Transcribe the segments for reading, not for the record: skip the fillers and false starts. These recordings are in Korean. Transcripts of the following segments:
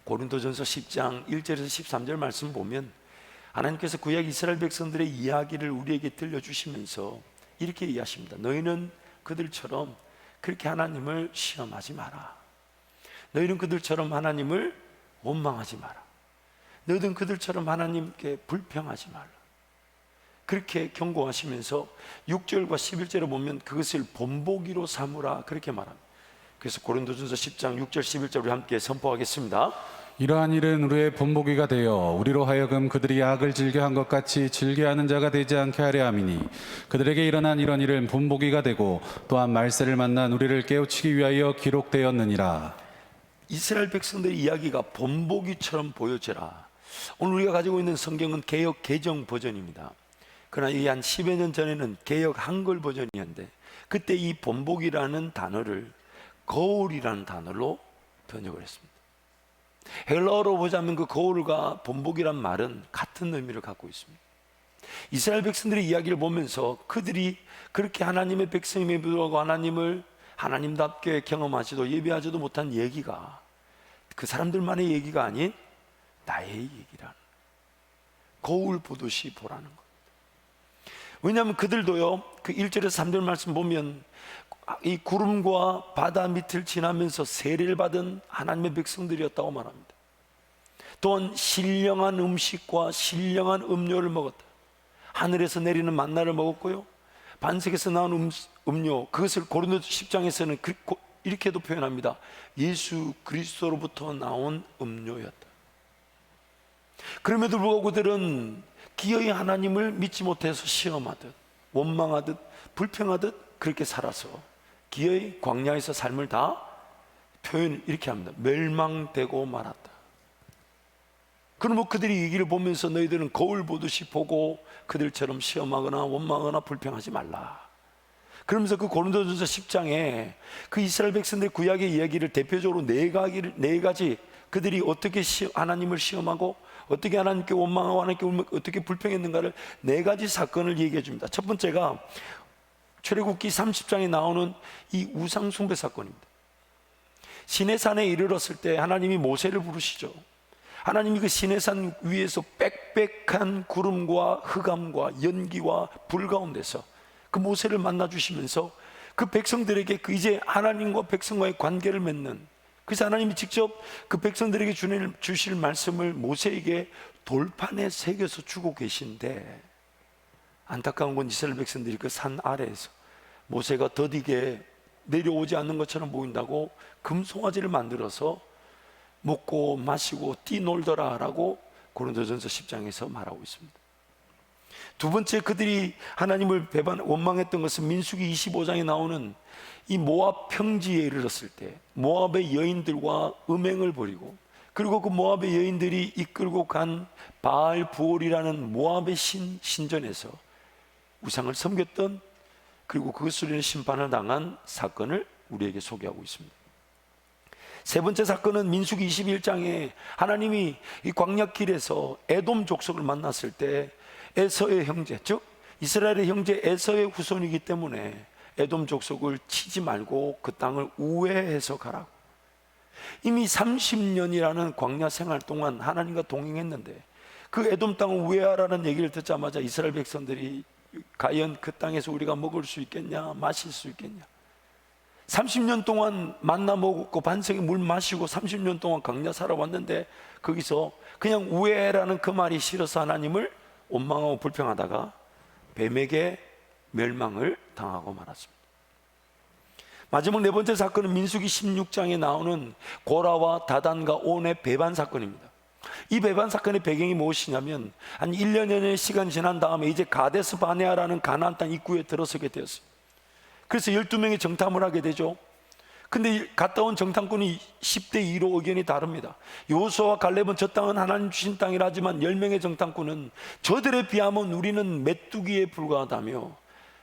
고린도전서 10장 1절에서 13절 말씀 보면 하나님께서 구약 이스라엘 백성들의 이야기를 우리에게 들려주시면서 이렇게 이야기하십니다. 너희는 그들처럼 그렇게 하나님을 시험하지 마라. 너희는 그들처럼 하나님을 원망하지 마라. 너희는 그들처럼 하나님께 불평하지 말라. 그렇게 경고하시면서 6절과 11절에 보면 그것을 본보기로 삼으라 그렇게 말합니다. 그래서 고린도전서 10장 6절 11절 우리 함께 선포하겠습니다. 이러한 일은 우리의 본보기가 되어 우리로 하여금 그들이 악을 즐겨한 것 같이 즐겨하는 자가 되지 않게 하려 함이니 그들에게 일어난 이런 일은 본보기가 되고 또한 말세를 만난 우리를 깨우치기 위하여 기록되었느니라. 이스라엘 백성들의 이야기가 본보기처럼 보여져라. 오늘 우리가 가지고 있는 성경은 개역 개정 버전입니다. 그러나 이 한 10여 년 전에는 개역 한글 버전이었는데 그때 이 본보기라는 단어를 거울이라는 단어로 번역을 했습니다. 헬라어로 보자면 그 거울과 본보기란 말은 같은 의미를 갖고 있습니다. 이스라엘 백성들의 이야기를 보면서 그들이 그렇게 하나님의 백성임에 불구하고 하나님을 하나님답게 경험하지도 예배하지도 못한 얘기가 그 사람들만의 얘기가 아닌 나의 얘기라는, 거울 보듯이 보라는 것. 왜냐하면 그들도요, 그 1절에서 3절 말씀 보면 이 구름과 바다 밑을 지나면서 세례를 받은 하나님의 백성들이었다고 말합니다. 또한 신령한 음식과 신령한 음료를 먹었다. 하늘에서 내리는 만나를 먹었고요, 반석에서 나온 음료, 그것을 고린도서 10장에서는 이렇게도 표현합니다. 예수 그리스도로부터 나온 음료였다. 그럼에도 불구하고 그들은 기어이 하나님을 믿지 못해서 시험하듯 원망하듯 불평하듯 그렇게 살아서 기어이 광야에서 삶을 다 표현을 이렇게 합니다. 멸망되고 말았다. 그러면 그들이 이 길을 보면서 너희들은 거울 보듯이 보고 그들처럼 시험하거나 원망하거나 불평하지 말라. 그러면서 그 고린도전서 10장에 그 이스라엘 백성들 구약의 이야기를 대표적으로 네 가지 그들이 어떻게 하나님을 시험하고 어떻게 하나님께 원망하고 하나님께 어떻게 불평했는가를 네 가지 사건을 얘기해 줍니다. 첫 번째가 출애굽기 30장에 나오는 이 우상 숭배 사건입니다. 시내산에 이르렀을 때 하나님이 모세를 부르시죠. 하나님이 그 시내산 위에서 빽빽한 구름과 흑암과 연기와 불 가운데서 그 모세를 만나 주시면서 그 백성들에게 그 이제 하나님과 백성과의 관계를 맺는, 그래서 하나님이 직접 그 백성들에게 주실 말씀을 모세에게 돌판에 새겨서 주고 계신데, 안타까운 건 이스라엘 백성들이 그 산 아래에서 모세가 더디게 내려오지 않는 것처럼 보인다고 금송아지를 만들어서 먹고 마시고 뛰놀더라 라고 고린도전서 10장에서 말하고 있습니다. 두 번째, 그들이 하나님을 원망했던 것은 민수기 25장에 나오는 이 모압 평지에 이르렀을 때 모압의 여인들과 음행을 벌이고, 그리고 그 모압의 여인들이 이끌고 간 바알 부올이라는 모압의 신전에서 우상을 섬겼던, 그리고 그것으로 인해 심판을 당한 사건을 우리에게 소개하고 있습니다. 세 번째 사건은 민수기 21장에 하나님이 이 광야길에서 에돔 족속을 만났을 때 에서의 형제, 즉 이스라엘의 형제 에서의 후손이기 때문에 에돔 족속을 치지 말고 그 땅을 우회해서 가라고. 이미 30년이라는 광야 생활 동안 하나님과 동행했는데 그 에돔 땅을 우회하라는 얘기를 듣자마자 이스라엘 백성들이 과연 그 땅에서 우리가 먹을 수 있겠냐, 마실 수 있겠냐. 30년 동안 만나 먹고 반석에 물 마시고 30년 동안 광야 살아왔는데 거기서 그냥 우회라는 그 말이 싫어서 하나님을 원망하고 불평하다가 뱀에게 멸망을 당하고 말았습니다. 마지막 네 번째 사건은 민수기 16장에 나오는 고라와 다단과 온의 배반 사건입니다. 이 배반 사건의 배경이 무엇이냐면 한 1년여의 시간이 지난 다음에 이제 가데스 바네아라는 가나안 땅 입구에 들어서게 되었습니다. 그래서 12명이 정탐을 하게 되죠. 근데 갔다 온 정탐꾼이 10대 2로 의견이 다릅니다. 여호수아와 갈렙은 저 땅은 하나님 주신 땅이라 하지만 10명의 정탐꾼은 저들에 비하면 우리는 메뚜기에 불과하다며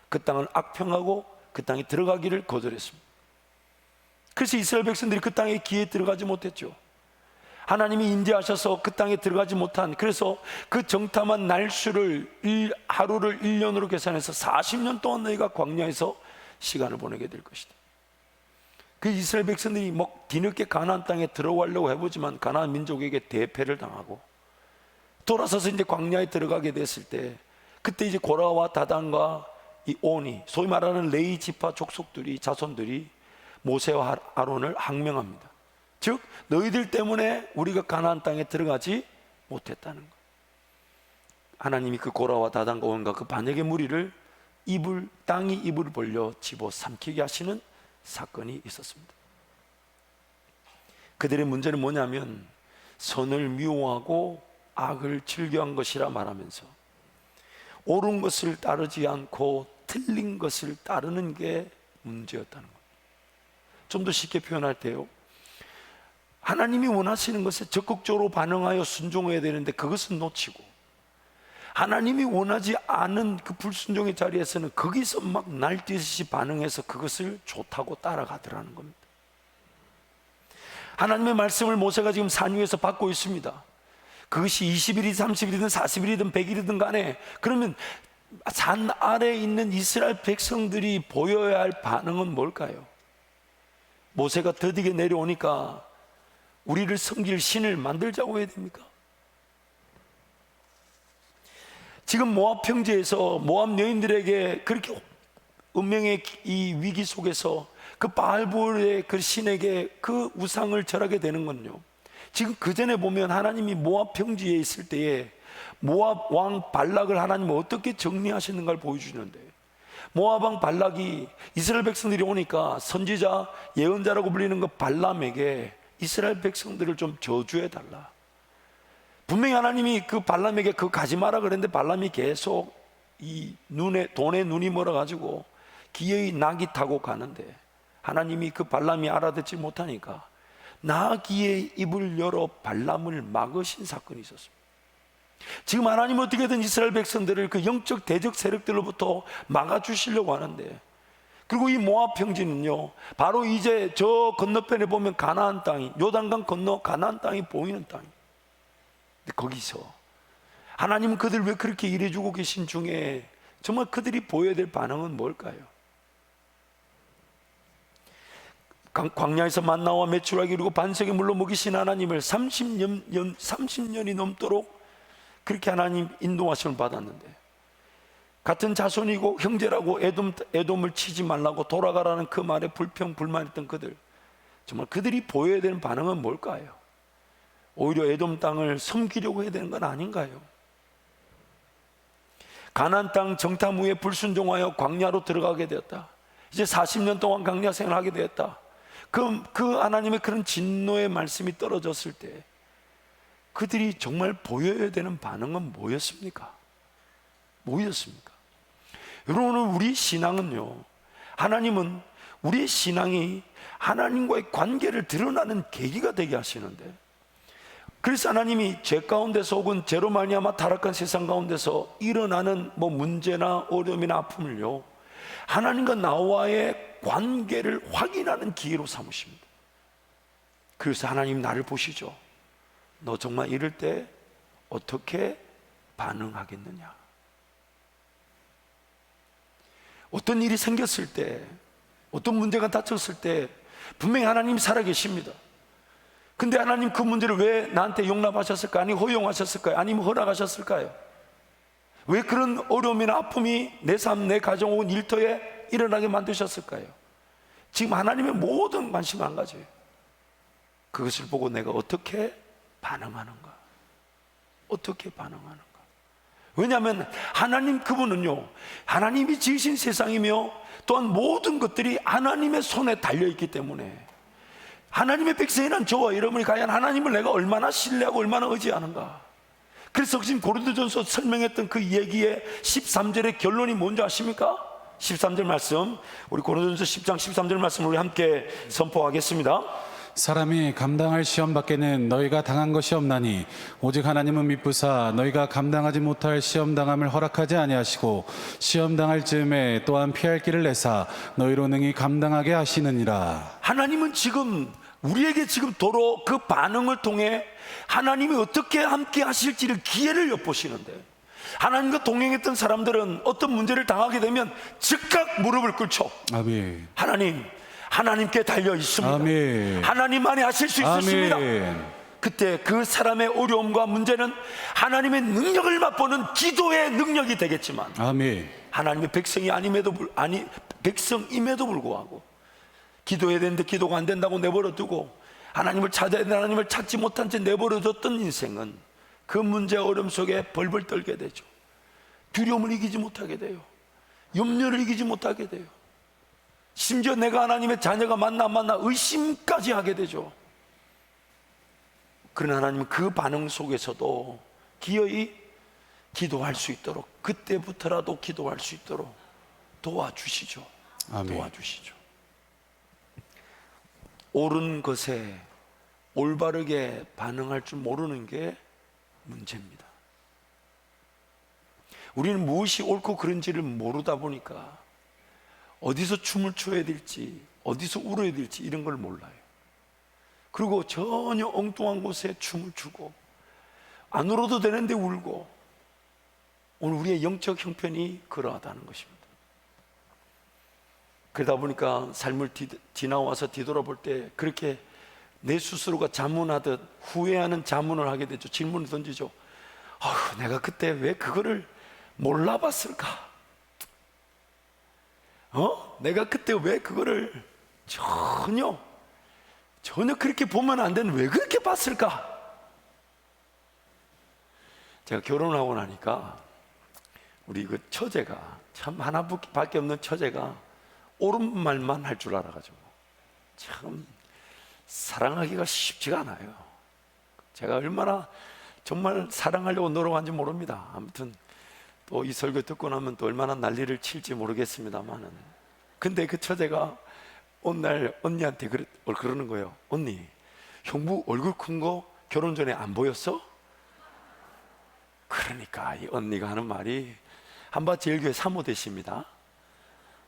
그 땅을 악평하고 그 땅에 들어가기를 거절했습니다. 그래서 이스라엘 백성들이 그 땅에 기에 들어가지 못했죠. 하나님이 인도하셔서 그 땅에 들어가지 못한, 그래서 그 정탐한 날수를 하루를 1년으로 계산해서 40년 동안 너희가 광야에서 시간을 보내게 될 것이다. 그 이스라엘 백성들이 뭐 뒤늦게 가나안 땅에 들어가려고 해보지만 가나안 민족에게 대패를 당하고 돌아서서 이제 광야에 들어가게 됐을 때, 그때 이제 고라와 다단과 이 온이, 소위 말하는 레위 지파 족속들이, 자손들이 모세와 아론을 항명합니다. 즉 너희들 때문에 우리가 가나안 땅에 들어가지 못했다는 것. 하나님이 그 고라와 다단과 온과 그 반역의 무리를 땅이 입을 벌려 집어삼키게 하시는 사건이 있었습니다. 그들의 문제는 뭐냐면 선을 미워하고 악을 즐겨한 것이라 말하면서 옳은 것을 따르지 않고 틀린 것을 따르는 게 문제였다는 것. 좀 더 쉽게 표현할 때요, 하나님이 원하시는 것에 적극적으로 반응하여 순종해야 되는데 그것은 놓치고, 하나님이 원하지 않은 그 불순종의 자리에서는 거기서 막 날뛰듯이 반응해서 그것을 좋다고 따라가더라는 겁니다. 하나님의 말씀을 모세가 지금 산 위에서 받고 있습니다. 그것이 20일이든 30일이든 40일이든 100일이든 간에, 그러면 산 아래에 있는 이스라엘 백성들이 보여야 할 반응은 뭘까요? 모세가 더디게 내려오니까 우리를 섬길 신을 만들자고 해야 됩니까? 지금 모압 평지에서 모압 여인들에게 그렇게 운명의 이 위기 속에서 그 바알볼의 그 신에게 그 우상을 절하게 되는 건요, 지금 그 전에 보면 하나님이 모압 평지에 있을 때에 모압 왕 발락을 하나님은 어떻게 정리하시는가를 보여주시는데, 모압 왕 발락이 이스라엘 백성들이 오니까 선지자 예언자라고 불리는 그 발람에게 이스라엘 백성들을 좀 저주해 달라. 분명히 하나님이 그 발람에게 그거 가지 마라 그랬는데 발람이 계속 이 돈에 눈이 멀어가지고 기어이 나귀 타고 가는데, 하나님이 그 발람이 알아듣지 못하니까 나귀의 입을 열어 발람을 막으신 사건이 있었습니다. 지금 하나님은 어떻게든 이스라엘 백성들을 그 영적 대적 세력들로부터 막아주시려고 하는데, 그리고 이 모압 평지는요, 바로 이제 저 건너편에 보면 가나안 땅이, 요단강 건너 가나안 땅이 보이는 땅이. 근데 거기서 하나님은 그들 왜 그렇게 일해주고 계신 중에 정말 그들이 보여야 될 반응은 뭘까요? 광야에서 만나와 메추라기 그리고 반석의 물로 먹이신 하나님을 30년이 넘도록 그렇게 하나님 인도하심을 받았는데, 같은 자손이고 형제라고 에돔을 치지 말라고 돌아가라는 그 말에 불평불만했던 그들, 정말 그들이 보여야 되는 반응은 뭘까요? 오히려 에돔 땅을 섬기려고 해야 되는 건 아닌가요? 가나안 땅 정탐 후에 불순종하여 광야로 들어가게 되었다. 이제 40년 동안 광야 생활하게 되었다. 그 하나님의 그런 진노의 말씀이 떨어졌을 때 그들이 정말 보여야 되는 반응은 뭐였습니까? 뭐였습니까? 여러분, 오늘 우리 신앙은요, 하나님은 우리의 신앙이 하나님과의 관계를 드러나는 계기가 되게 하시는데, 그래서 하나님이 죄 가운데서 혹은 죄로 말미암아 타락한 세상 가운데서 일어나는 뭐 문제나 어려움이나 아픔을요, 하나님과 나와의 관계를 확인하는 기회로 삼으십니다. 그래서 하나님 나를 보시죠. 너 정말 이럴 때 어떻게 반응하겠느냐? 어떤 일이 생겼을 때, 어떤 문제가 닥쳤을 때 분명히 하나님이 살아계십니다. 근데 하나님 그 문제를 왜 나한테 용납하셨을까요? 아니면 허용하셨을까요? 아니면 허락하셨을까요? 왜 그런 어려움이나 아픔이 내 삶, 내 가정 혹은 일터에 일어나게 만드셨을까요? 지금 하나님의 모든 관심은 한 가지예요. 그것을 보고 내가 어떻게 반응하는가? 어떻게 반응하는가? 왜냐하면 하나님 그분은요, 하나님이 지으신 세상이며 또한 모든 것들이 하나님의 손에 달려있기 때문에 하나님의 백성이란 저와 여러분이 과연 하나님을 내가 얼마나 신뢰하고 얼마나 의지하는가? 그래서 지금 고린도전서 설명했던 그 얘기의 13절의 결론이 뭔지 아십니까? 13절 말씀, 우리 고린도전서 10장 13절 말씀 우리 함께 선포하겠습니다. 사람이 감당할 시험 밖에는 너희가 당한 것이 없나니 오직 하나님은 미쁘사 너희가 감당하지 못할 시험 당함을 허락하지 아니하시고 시험 당할 즈음에 또한 피할 길을 내사 너희로 능히 감당하게 하시느니라. 하나님은 지금 우리에게 지금 도로 그 반응을 통해 하나님이 어떻게 함께 하실지를 기회를 엿보시는데, 하나님과 동행했던 사람들은 어떤 문제를 당하게 되면 즉각 무릎을 꿇죠. 아멘. 하나님께 달려 있습니다. 아멘. 하나님만이 하실 수 있으십니다. 아멘. 그때 그 사람의 어려움과 문제는 하나님의 능력을 맛보는 기도의 능력이 되겠지만, 아멘. 하나님의 백성임에도 불구하고 기도해야 되는데 기도가 안 된다고 내버려 두고, 하나님을 찾아야 되는데 하나님을 찾지 못한 채 내버려 뒀던 인생은 그 문제 어려움 속에 벌벌 떨게 되죠. 두려움을 이기지 못하게 돼요. 염려를 이기지 못하게 돼요. 심지어 내가 하나님의 자녀가 맞나 안 맞나 의심까지 하게 되죠. 그러나 하나님은 그 반응 속에서도 기어이 기도할 수 있도록, 그때부터라도 기도할 수 있도록 도와주시죠. 아멘. 도와주시죠. 옳은 것에 올바르게 반응할 줄 모르는 게 문제입니다. 우리는 무엇이 옳고 그른지를 모르다 보니까 어디서 춤을 춰야 될지, 어디서 울어야 될지 이런 걸 몰라요. 그리고 전혀 엉뚱한 곳에 춤을 추고 안 울어도 되는데 울고, 오늘 우리의 영적 형편이 그러하다는 것입니다. 그러다 보니까 삶을 지나와서 뒤돌아볼 때 그렇게 내 스스로가 자문하듯 후회하는 자문을 하게 되죠. 질문을 던지죠. 내가 그때 왜 그거를 몰라봤을까? 내가 그때 왜 그거를 전혀 그렇게 보면 안 되는 왜 그렇게 봤을까? 제가 결혼하고 나니까 우리 그 처제가, 참 하나밖에 없는 처제가 옳은 말만 할 줄 알아가지고 참 사랑하기가 쉽지가 않아요. 제가 얼마나 정말 사랑하려고 노력한지 모릅니다. 아무튼 또 이 설교 듣고 나면 또 얼마나 난리를 칠지 모르겠습니다만은, 근데 그 처제가 어느 날 언니한테 그러는 거예요. 언니, 형부 얼굴 큰 거 결혼 전에 안 보였어? 그러니까 이 언니가 하는 말이, 한밭제일교회 사모되십니다.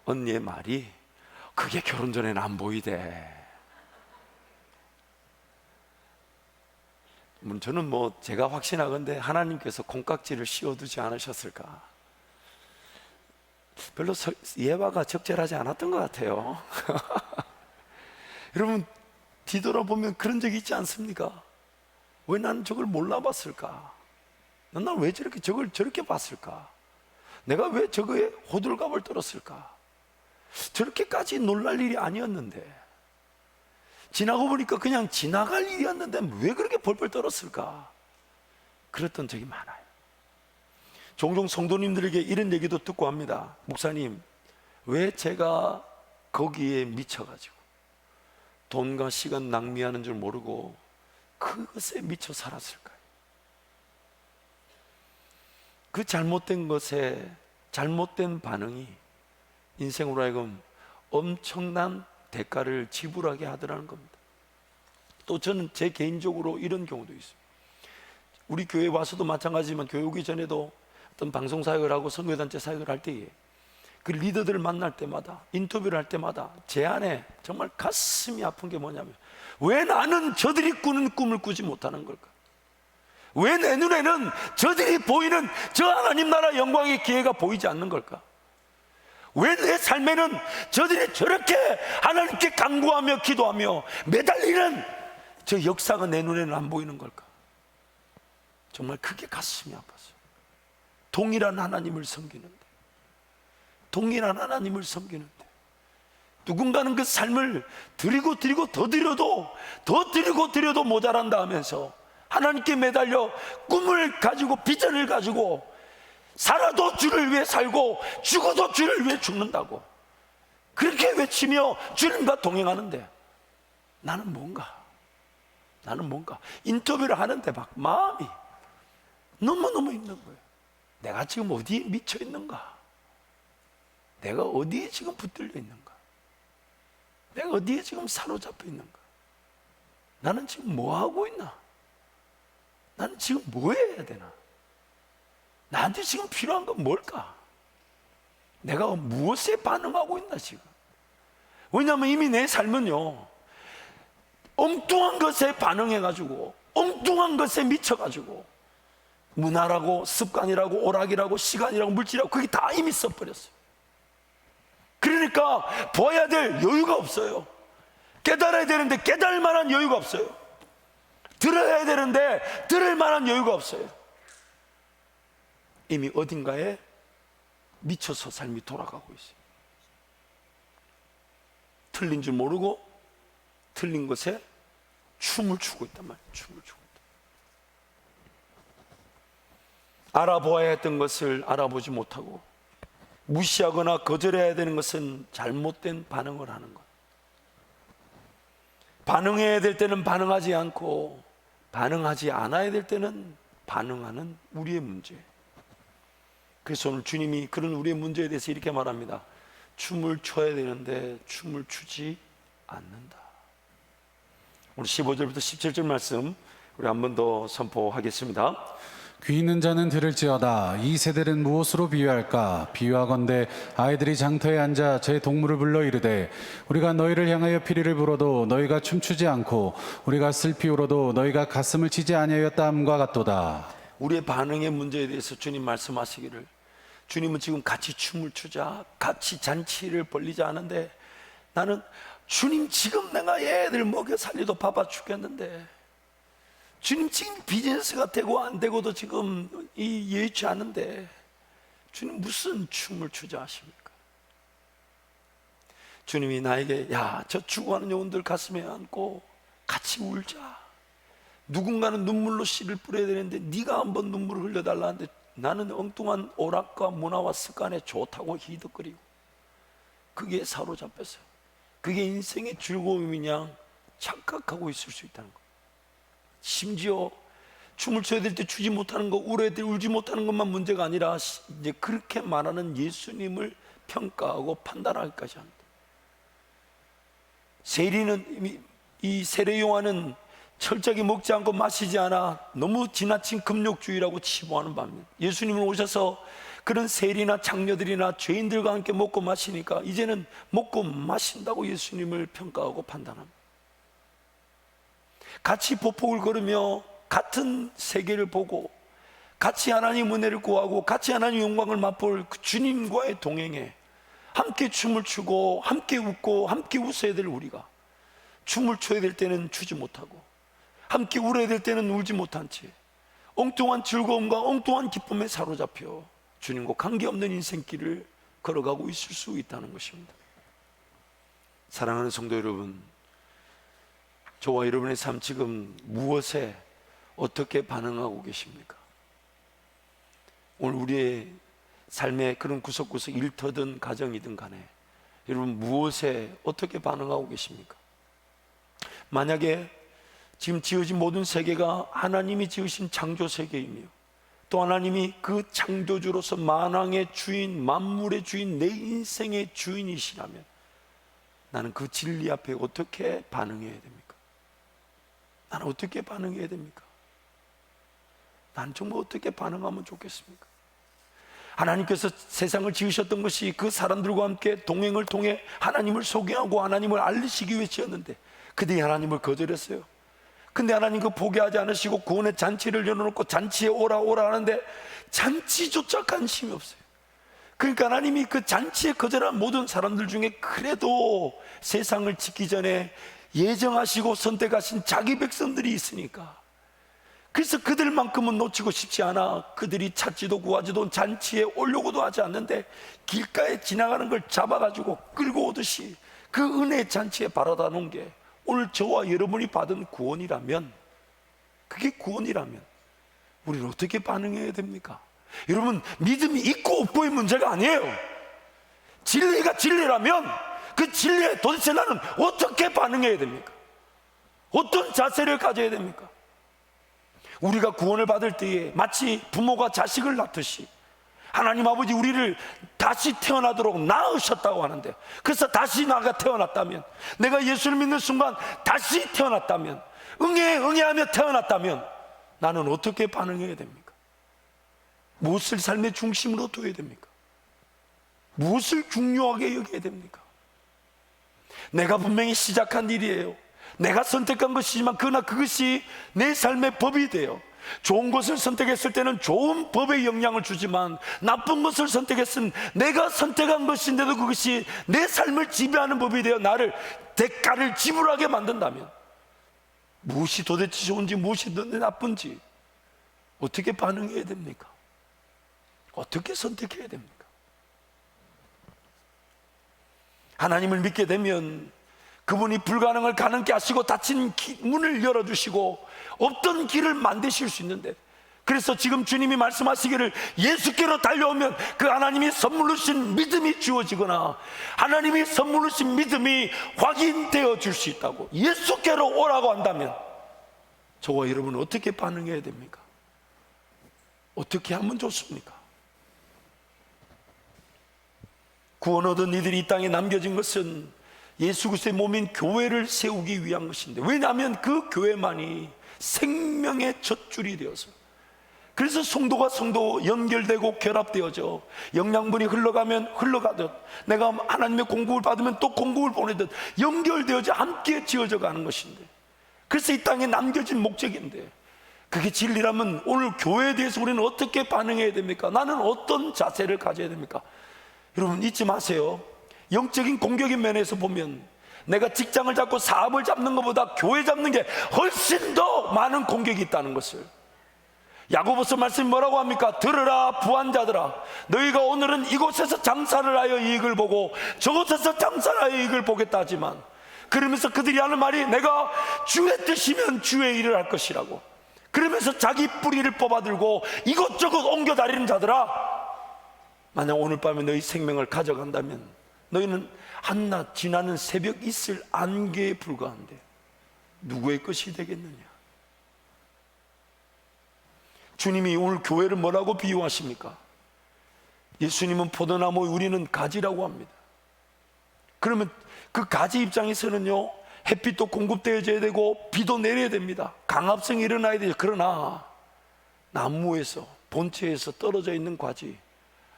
언니의 말이, 그게 결혼 전에는 안 보이대. 저는 제가 확신하건대 하나님께서 콩깍지를 씌워두지 않으셨을까. 별로 예화가 적절하지 않았던 것 같아요. 여러분, 뒤돌아보면 그런 적이 있지 않습니까? 왜 나는 저걸 몰라봤을까? 난 왜 저걸 저렇게 봤을까? 내가 왜 저거에 호들갑을 떨었을까? 저렇게까지 놀랄 일이 아니었는데, 지나고 보니까 그냥 지나갈 일이었는데 왜 그렇게 벌벌 떨었을까? 그랬던 적이 많아요. 종종 성도님들에게 이런 얘기도 듣고 합니다. 목사님, 왜 제가 거기에 미쳐가지고 돈과 시간 낭비하는 줄 모르고 그것에 미쳐 살았을까요? 그 잘못된 것에 잘못된 반응이 인생으로 하여금 엄청난 대가를 지불하게 하더라는 겁니다. 또 저는 제 개인적으로 이런 경우도 있어요. 우리 교회 와서도 마찬가지지만 교회 오기 전에도 어떤 방송 사역을 하고 선교단체 사역을 할 때에 그 리더들을 만날 때마다, 인터뷰를 할 때마다 제 안에 정말 가슴이 아픈 게 뭐냐면, 왜 나는 저들이 꾸는 꿈을 꾸지 못하는 걸까? 왜 내 눈에는 저들이 보이는 저 하나님 나라 영광의 기회가 보이지 않는 걸까? 왜 내 삶에는 저들이 저렇게 하나님께 간구하며 기도하며 매달리는 저 역사가 내 눈에는 안 보이는 걸까? 정말 그게 가슴이 아팠어요. 동일한 하나님을 섬기는데, 누군가는 그 삶을 드리고 더 드려도 모자란다 하면서 하나님께 매달려 꿈을 가지고 비전을 가지고 살아도 주를 위해 살고 죽어도 주를 위해 죽는다고 그렇게 외치며 주님과 동행하는데, 나는 뭔가 인터뷰를 하는데 막 마음이 너무너무 힘든 거예요. 내가 지금 어디에 미쳐 있는가? 내가 어디에 지금 붙들려 있는가? 내가 어디에 지금 사로잡혀 있는가? 나는 지금 뭐 하고 있나? 나는 지금 뭐 해야 되나? 나한테 지금 필요한 건 뭘까? 내가 무엇에 반응하고 있나 지금? 왜냐하면 이미 내 삶은요, 엉뚱한 것에 반응해가지고 엉뚱한 것에 미쳐가지고 문화라고 습관이라고 오락이라고 시간이라고 물질이라고 그게 다 이미 써버렸어요. 그러니까 보아야 될 여유가 없어요. 깨달아야 되는데 깨달을 만한 여유가 없어요. 들어야 되는데 들을 만한 여유가 없어요. 이미 어딘가에 미쳐서 삶이 돌아가고 있어요. 틀린 줄 모르고 틀린 것에 춤을 추고 있단 말이에요. 춤을 추고 있다. 알아보아야 했던 것을 알아보지 못하고 무시하거나 거절해야 되는 것은 잘못된 반응을 하는 것. 반응해야 될 때는 반응하지 않고 반응하지 않아야 될 때는 반응하는 우리의 문제. 그래서 오늘 주님이 그런 우리의 문제에 대해서 이렇게 말합니다. 춤을 춰야 되는데 춤을 추지 않는다. 오늘 15절부터 17절 말씀 우리 한 번 더 선포하겠습니다. 귀 있는 자는 들을지어다. 이 세대는 무엇으로 비유할까? 비유하건대 아이들이 장터에 앉아 제 동물을 불러 이르되 우리가 너희를 향하여 피리를 불어도 너희가 춤추지 않고 우리가 슬피 울어도 너희가 가슴을 치지 아니하였다 함과 같도다. 우리의 반응의 문제에 대해서 주님 말씀하시기를, 주님은 지금 같이 춤을 추자, 같이 잔치를 벌리자 하는데, 나는 주님 지금 내가 애들 먹여 살리도 바빠 죽겠는데, 주님 지금 비즈니스가 되고 안 되고도 지금 예의치 않은데 주님 무슨 춤을 추자 하십니까? 주님이 나에게 야, 저 죽어가는 영혼들 가슴에 안고 같이 울자. 누군가는 눈물로 씨를 뿌려야 되는데 네가 한번 눈물을 흘려달라는데 나는 엉뚱한 오락과 문화와 습관에 좋다고 히득거리고 그게 사로잡혔어요. 그게 인생의 즐거움이냐 착각하고 있을 수 있다는 거. 심지어 춤을 춰야 될 때 추지 못하는 거, 울어야 될 때 울지 못하는 것만 문제가 아니라 이제 그렇게 말하는 예수님을 평가하고 판단하기까지 합니다. 세리는, 이 세례 요한은 철저하게 먹지 않고 마시지 않아 너무 지나친 금욕주의라고 치부하는 바입니다. 예수님은 오셔서 그런 세리나 장녀들이나 죄인들과 함께 먹고 마시니까 이제는 먹고 마신다고 예수님을 평가하고 판단합니다. 같이 보폭을 걸으며 같은 세계를 보고 같이 하나님 은혜를 구하고 같이 하나님 영광을 맛볼 그 주님과의 동행에 함께 춤을 추고 함께 웃고 함께 웃어야 될 우리가 춤을 춰야 될 때는 추지 못하고 함께 울어야 될 때는 울지 못한 채 엉뚱한 즐거움과 엉뚱한 기쁨에 사로잡혀 주님과 관계없는 인생길을 걸어가고 있을 수 있다는 것입니다. 사랑하는 성도 여러분, 저와 여러분의 삶 지금 무엇에 어떻게 반응하고 계십니까? 오늘 우리의 삶의 그런 구석구석 일터든 가정이든 간에 여러분 무엇에 어떻게 반응하고 계십니까? 만약에 지금 지어진 모든 세계가 하나님이 지으신 창조 세계이며 또 하나님이 그 창조주로서 만왕의 주인, 만물의 주인, 내 인생의 주인이시라면 나는 그 진리 앞에 어떻게 반응해야 됩니까? 나는 어떻게 반응해야 됩니까? 난 정말 어떻게 반응하면 좋겠습니까? 하나님께서 세상을 지으셨던 것이 그 사람들과 함께 동행을 통해 하나님을 소개하고 하나님을 알리시기 위해 지었는데 그들이 하나님을 거절했어요. 근데 하나님 그 포기하지 않으시고 구원의 잔치를 열어놓고 잔치에 오라 오라 하는데 잔치조차 관심이 없어요. 그러니까 하나님이 그 잔치에 거절한 모든 사람들 중에 그래도 세상을 짓기 전에 예정하시고 선택하신 자기 백성들이 있으니까 그래서 그들만큼은 놓치고 싶지 않아 그들이 찾지도 구하지도 잔치에 오려고도 하지 않는데 길가에 지나가는 걸 잡아가지고 끌고 오듯이 그 은혜의 잔치에 바라다 놓은 게 오늘 저와 여러분이 받은 구원이라면, 그게 구원이라면 우리는 어떻게 반응해야 됩니까? 여러분, 믿음이 있고 없고의 문제가 아니에요. 진리가 진리라면 그 진리에 도대체 나는 어떻게 반응해야 됩니까? 어떤 자세를 가져야 됩니까? 우리가 구원을 받을 때에 마치 부모가 자식을 낳듯이 하나님 아버지 우리를 다시 태어나도록 낳으셨다고 하는데, 그래서 다시 나가 태어났다면, 내가 예수를 믿는 순간 다시 태어났다면, 응애하며 태어났다면 나는 어떻게 반응해야 됩니까? 무엇을 삶의 중심으로 둬야 됩니까? 무엇을 중요하게 여겨야 됩니까? 내가 분명히 시작한 일이에요. 내가 선택한 것이지만 그러나 그것이 내 삶의 법이 돼요. 좋은 것을 선택했을 때는 좋은 법의 영향을 주지만 나쁜 것을 선택했으면 내가 선택한 것인데도 그것이 내 삶을 지배하는 법이 되어 나를 대가를 지불하게 만든다면 무엇이 도대체 좋은지 무엇이 나쁜지 어떻게 반응해야 됩니까? 어떻게 선택해야 됩니까? 하나님을 믿게 되면 그분이 불가능을 가능케 하시고 닫힌 문을 열어주시고 없던 길을 만드실 수 있는데, 그래서 지금 주님이 말씀하시기를 예수께로 달려오면 그 하나님이 선물로 주신 믿음이 주어지거나 하나님이 선물로 주신 믿음이 확인되어 줄 수 있다고, 예수께로 오라고 한다면 저와 여러분은 어떻게 반응해야 됩니까? 어떻게 하면 좋습니까? 구원 얻은 이들이 이 땅에 남겨진 것은 예수 그리스도의 몸인 교회를 세우기 위한 것인데, 왜냐하면 그 교회만이 생명의 젖줄이 되어서, 그래서 성도가 성도 연결되고 결합되어져 영양분이 흘러가면 흘러가듯, 내가 하나님의 공급을 받으면 또 공급을 보내듯 연결되어져 함께 지어져 가는 것인데, 그래서 이 땅에 남겨진 목적인데, 그게 진리라면 오늘 교회에 대해서 우리는 어떻게 반응해야 됩니까? 나는 어떤 자세를 가져야 됩니까? 여러분 잊지 마세요. 영적인 공격의 면에서 보면 내가 직장을 잡고 사업을 잡는 것보다 교회 잡는 게 훨씬 더 많은 공격이 있다는 것을, 야고보서 말씀이 뭐라고 합니까? 들으라 부한자들아, 너희가 오늘은 이곳에서 장사를 하여 이익을 보고 저곳에서 장사를 하여 이익을 보겠다 하지만, 그러면서 그들이 하는 말이 내가 주의 뜻이면 주의 일을 할 것이라고. 그러면서 자기 뿌리를 뽑아들고 이곳저곳 옮겨 다니는 자들아, 만약 오늘 밤에 너희 생명을 가져간다면 너희는 한낮 지나는 새벽 있을 안개에 불과한데 누구의 것이 되겠느냐? 주님이 오늘 교회를 뭐라고 비유하십니까? 예수님은 포도나무, 우리는 가지라고 합니다. 그러면 그 가지 입장에서는요, 햇빛도 공급되어져야 되고 비도 내려야 됩니다. 강압성이 일어나야 돼요. 그러나 나무에서, 본체에서 떨어져 있는 가지,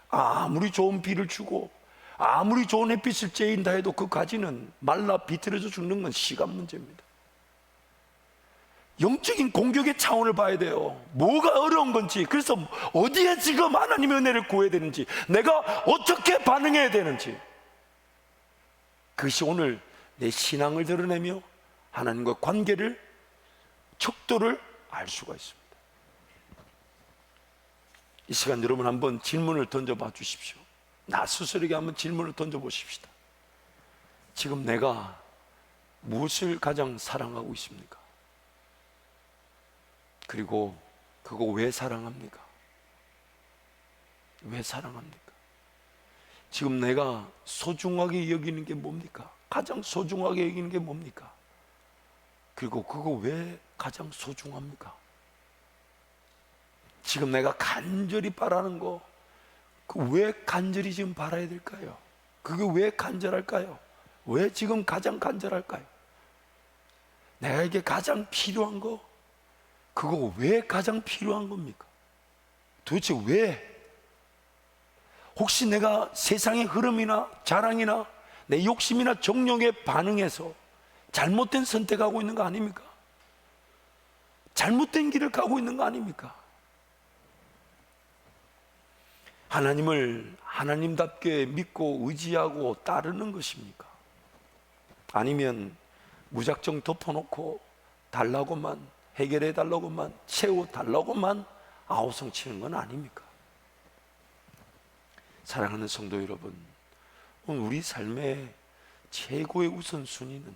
아무리 좋은 비를 주고 아무리 좋은 햇빛을 쬐인다 해도 그 가지는 말라 비틀어져 죽는 건 시간 문제입니다. 영적인 공격의 차원을 봐야 돼요. 뭐가 어려운 건지, 그래서 어디에 지금 하나님의 은혜를 구해야 되는지, 내가 어떻게 반응해야 되는지, 그것이 오늘 내 신앙을 드러내며 하나님과 관계를, 척도를 알 수가 있습니다. 이 시간 여러분 한번 질문을 던져봐 주십시오. 나 스스로에게 한번 질문을 던져보십시다. 지금 내가 무엇을 가장 사랑하고 있습니까? 그리고 그거 왜 사랑합니까? 왜 사랑합니까? 지금 내가 소중하게 여기는 게 뭡니까? 가장 소중하게 여기는 게 뭡니까? 그리고 그거 왜 가장 소중합니까? 지금 내가 간절히 바라는 거, 그 왜 간절히 지금 바라야 될까요? 그게 왜 간절할까요? 왜 지금 가장 간절할까요? 내게 가장 필요한 거, 그거 왜 가장 필요한 겁니까? 도대체 왜? 혹시 내가 세상의 흐름이나 자랑이나 내 욕심이나 정욕에 반응해서 잘못된 선택하고 있는 거 아닙니까? 잘못된 길을 가고 있는 거 아닙니까? 하나님을 하나님답게 믿고 의지하고 따르는 것입니까? 아니면 무작정 덮어놓고 달라고만, 해결해 달라고만, 채워달라고만 아우성 치는 건 아닙니까? 사랑하는 성도 여러분, 오늘 우리 삶의 최고의 우선순위는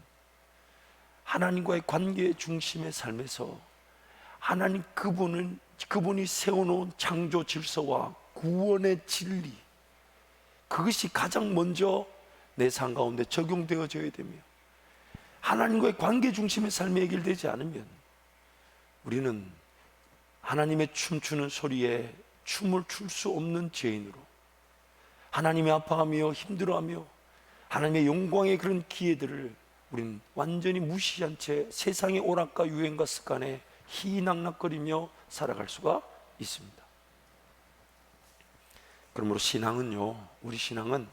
하나님과의 관계 중심의 삶에서 하나님 그분이 세워놓은 창조 질서와 구원의 진리, 그것이 가장 먼저 내 삶 가운데 적용되어져야 되며, 하나님과의 관계 중심의 삶이 해결되지 않으면 우리는 하나님의 춤추는 소리에 춤을 출 수 없는 죄인으로, 하나님이 아파하며 힘들어하며 하나님의 영광의 그런 기회들을 우리는 완전히 무시한 채 세상의 오락과 유행과 습관에 희낙낙거리며 살아갈 수가 있습니다. 그러므로 신앙은요, 우리 신앙은